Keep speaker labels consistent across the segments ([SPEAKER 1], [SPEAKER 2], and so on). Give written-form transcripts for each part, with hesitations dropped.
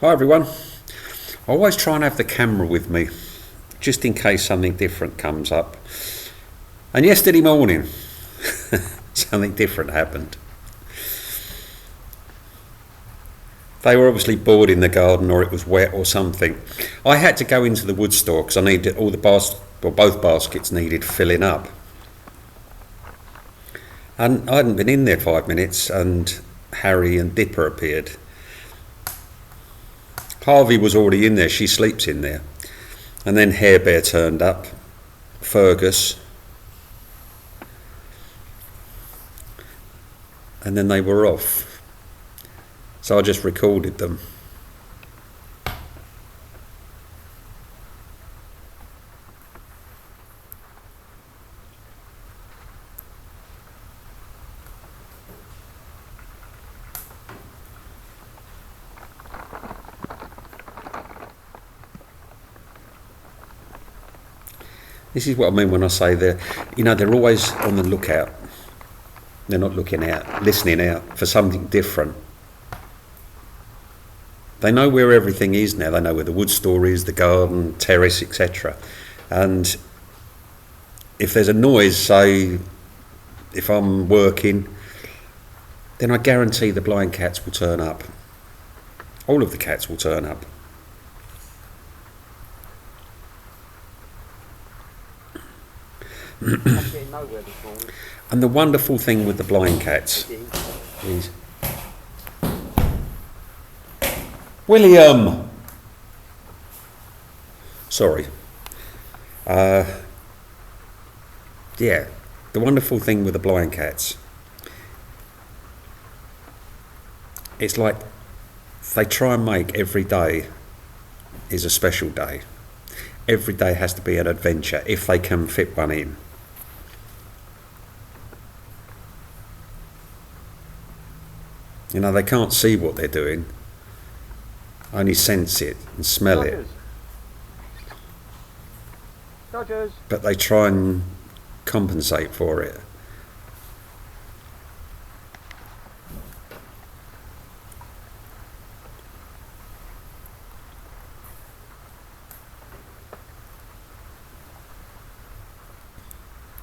[SPEAKER 1] Hi everyone. I always try and have the camera with me, just in case something different comes up. And yesterday morning, something different happened. They were obviously bored in the garden, or it was wet or something. I had to go into the Woodstore because I needed both baskets needed filling up. And I hadn't been in there 5 minutes, and Harry and Dipper appeared. Harvey was already in there, she sleeps in there. And then Hair Bear turned up, Fergus. And then they were off. So I just recorded them. This is what I mean when I say they're always on the lookout. They're not looking out, listening out for something different. They know where everything is now. They know where the Woodstore is, the garden, terrace, etc. And if there's a noise, say, if I'm working, then I guarantee the blind cats will turn up. All of the cats will turn up. And the wonderful thing with the blind cats is William. Sorry. The wonderful thing with the blind cats, it's like they try and make every day is a special day. Every day has to be an adventure if they can fit one in. They can't see what they're doing, only sense it and smell it.
[SPEAKER 2] Dodgers.
[SPEAKER 1] But they try and compensate for it.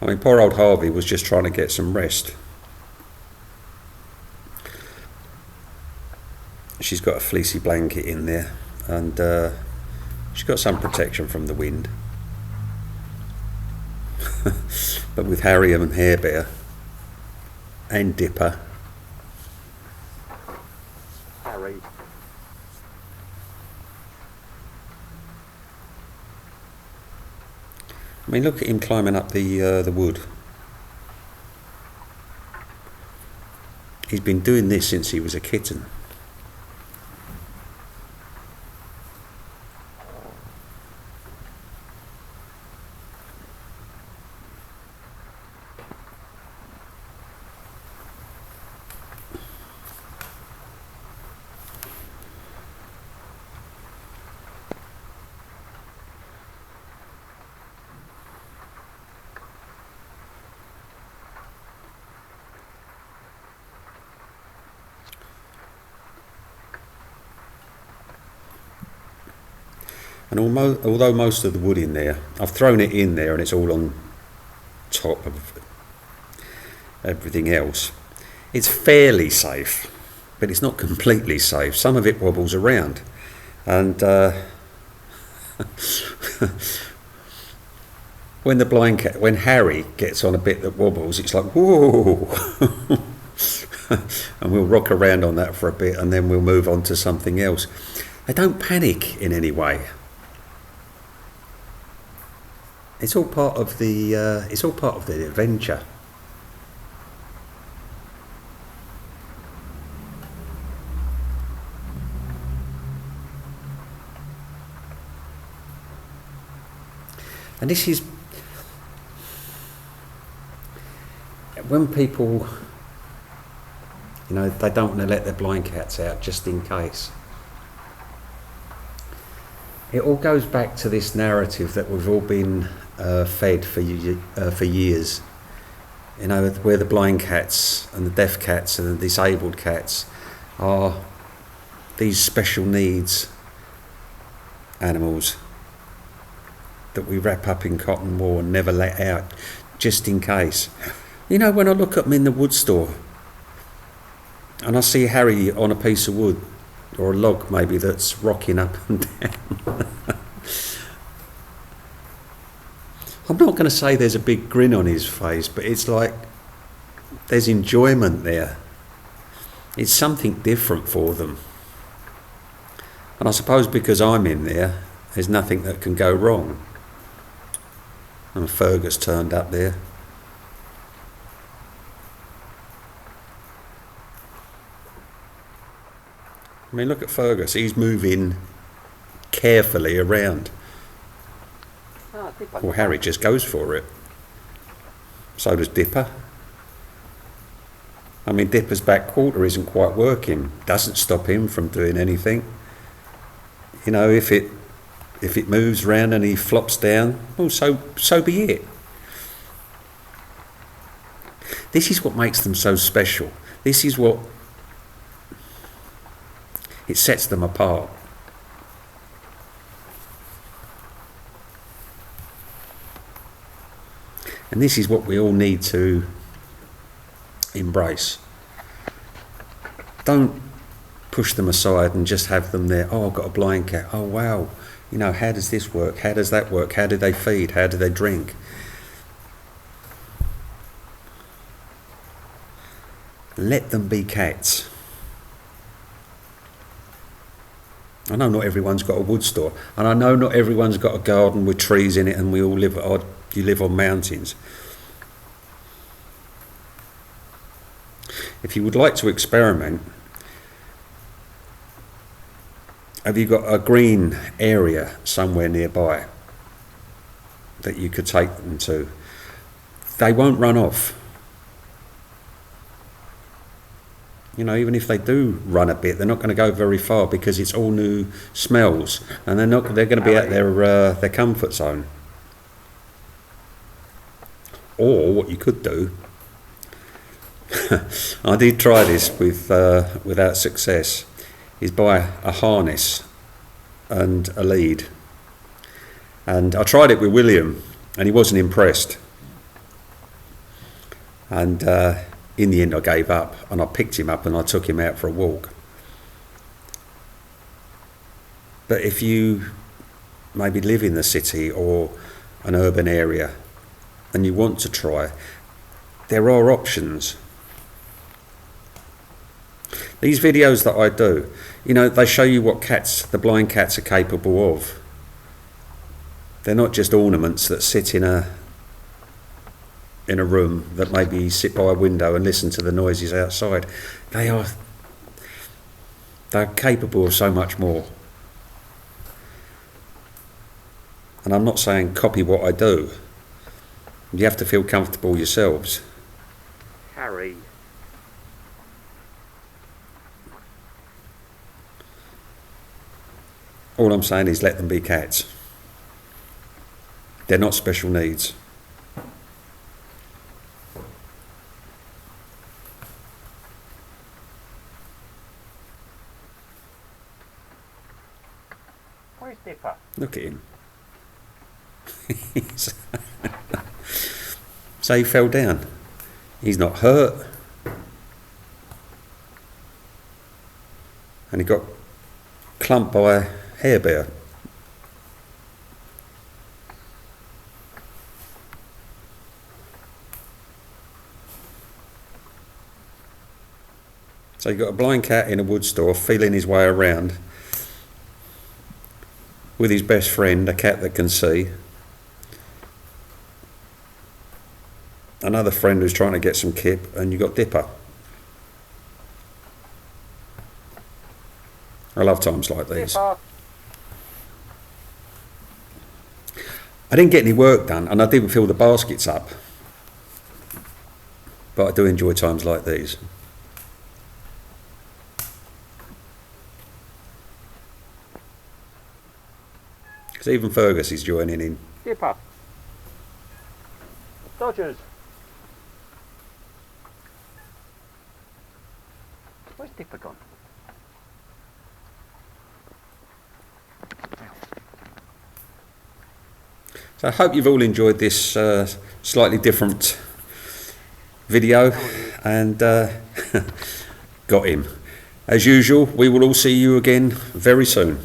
[SPEAKER 1] I mean, poor old Harvey was just trying to get some rest. She's got a fleecy blanket in there, and she's got some protection from the wind. But with Harry and Hair Bear and Dipper,
[SPEAKER 2] Harry.
[SPEAKER 1] I mean, look at him climbing up the wood. He's been doing this since he was a kitten. And although most of the wood in there, I've thrown it in there and it's all on top of everything else, it's fairly safe, but it's not completely safe. Some of it wobbles around, and when Harry gets on a bit that wobbles, it's like, whoa. And we'll rock around on that for a bit, and then we'll move on to something else. They don't panic in any way. It's all part of the adventure. And this is when people, they don't want to let their blind cats out just in case. It all goes back to this narrative that we've all been fed for years. Where the blind cats and the deaf cats and the disabled cats are these special needs animals that we wrap up in cotton wool and never let out, just in case. You know, when I look at them in the Woodstore and I see Harry on a piece of wood or a log maybe that's rocking up and down, I'm not going to say there's a big grin on his face, but it's like there's enjoyment there. It's something different for them. And I suppose because I'm in there, there's nothing that can go wrong. And Fergus turned up there. I mean, look at Fergus. He's moving carefully around. Well, Harry just goes for it. So does Dipper. I mean, Dipper's back quarter isn't quite working. Doesn't stop him from doing anything. You know, if it moves round and he flops down, well, so be it. This is what makes them so special. This is what it sets them apart. And this is what we all need to embrace. Don't push them aside and just have them there. Oh, I've got a blind cat. Oh, wow. You know, how does this work? How does that work? How do they feed? How do they drink? Let them be cats. I know not everyone's got a Woodstore, and I know not everyone's got a garden with trees in it, and we all live. You live on mountains. If you would like to experiment, have you got a green area somewhere nearby that you could take them to? They won't run off. You know, even if they do run a bit, they're not going to go very far because it's all new smells, and they're going to be at their comfort zone. Or what you could do, I did try this without success, is buy a harness and a lead. And I tried it with William, and he wasn't impressed. And in the end I gave up, and I picked him up and I took him out for a walk. But if you maybe live in the city or an urban area and you want to try, there are options. These videos that I do, you know, they show you what the blind cats are capable of. They're not just ornaments that sit in a room that maybe sit by a window and listen to the noises outside. They're capable of so much more. And I'm not saying copy what I do. You have to feel comfortable yourselves.
[SPEAKER 2] Harry.
[SPEAKER 1] All I'm saying is let them be cats. They're not special needs.
[SPEAKER 2] Where's Dipper?
[SPEAKER 1] Look at him. So he fell down. He's not hurt. And he got clumped by a hair bear. So you've got a blind cat in a Woodstore feeling his way around with his best friend, a cat that can see. Another friend who's trying to get some kip, and you've got Dipper. I love times like these.
[SPEAKER 2] Dipper.
[SPEAKER 1] I didn't get any work done, and I didn't fill the baskets up. But I do enjoy times like these. Because even Fergus is joining in.
[SPEAKER 2] Dipper. Dodgers. Where's Dipper gone?
[SPEAKER 1] So I hope you've all enjoyed this slightly different video and got him. As usual, we will all see you again very soon.